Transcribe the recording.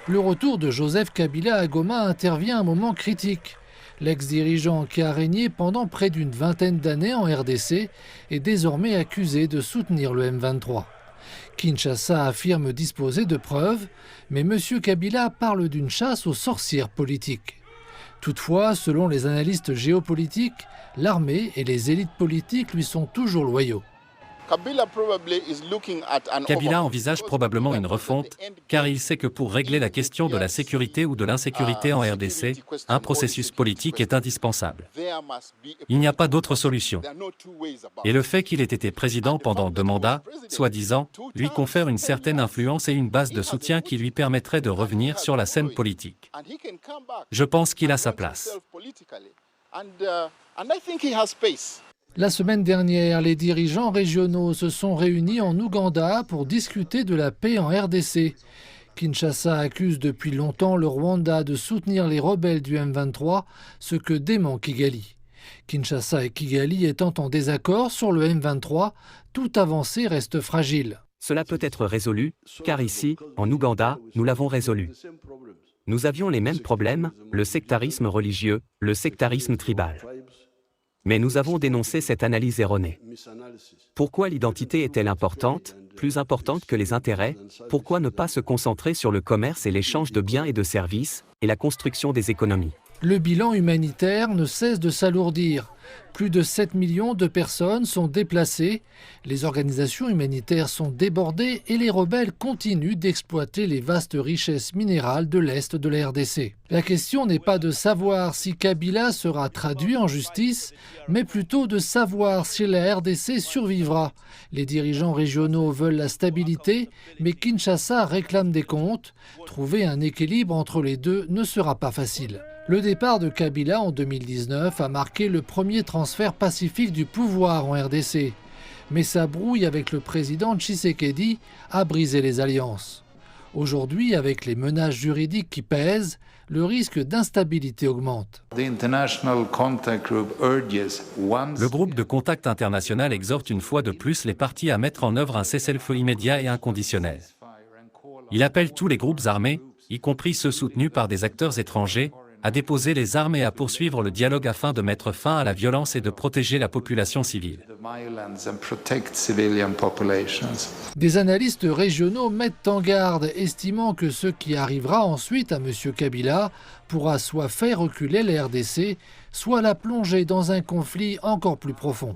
Le retour de Joseph Kabila à Goma intervient à un moment critique. L'ex-dirigeant qui a régné pendant près d'une vingtaine d'années en RDC est désormais accusé de soutenir le M23. Kinshasa affirme disposer de preuves, mais M. Kabila parle d'une chasse aux sorcières politiques. Toutefois, selon les analystes géopolitiques, l'armée et les élites politiques lui sont toujours loyaux. Kabila envisage probablement une refonte, car il sait que pour régler la question de la sécurité ou de l'insécurité en RDC, un processus politique est indispensable. Il n'y a pas d'autre solution. Et le fait qu'il ait été président pendant 2 mandats, soi-disant, lui confère une certaine influence et une base de soutien qui lui permettrait de revenir sur la scène politique. Je pense qu'il a sa place. La semaine dernière, les dirigeants régionaux se sont réunis en Ouganda pour discuter de la paix en RDC. Kinshasa accuse depuis longtemps le Rwanda de soutenir les rebelles du M23, ce que dément Kigali. Kinshasa et Kigali étant en désaccord sur le M23, toute avancée reste fragile. Cela peut être résolu, car ici, en Ouganda, nous l'avons résolu. Nous avions les mêmes problèmes, le sectarisme religieux, le sectarisme tribal. Mais nous avons dénoncé cette analyse erronée. Pourquoi l'identité est-elle importante, plus importante que les intérêts? Pourquoi ne pas se concentrer sur le commerce et l'échange de biens et de services, et la construction des économies? Le bilan humanitaire ne cesse de s'alourdir. Plus de 7 millions de personnes sont déplacées. Les organisations humanitaires sont débordées et les rebelles continuent d'exploiter les vastes richesses minérales de l'Est de la RDC. La question n'est pas de savoir si Kabila sera traduit en justice, mais plutôt de savoir si la RDC survivra. Les dirigeants régionaux veulent la stabilité, mais Kinshasa réclame des comptes. Trouver un équilibre entre les deux ne sera pas facile. Le départ de Kabila en 2019 a marqué le premier transfert pacifique du pouvoir en RDC. Mais sa brouille avec le président Tshisekedi a brisé les alliances. Aujourd'hui, avec les menaces juridiques qui pèsent, le risque d'instabilité augmente. Le groupe de contact international exhorte une fois de plus les parties à mettre en œuvre un cessez-le-feu immédiat et inconditionnel. Il appelle tous les groupes armés, y compris ceux soutenus par des acteurs étrangers, à déposer les armes et à poursuivre le dialogue afin de mettre fin à la violence et de protéger la population civile. Des analystes régionaux mettent en garde, estimant que ce qui arrivera ensuite à M. Kabila pourra soit faire reculer la RDC, soit la plonger dans un conflit encore plus profond.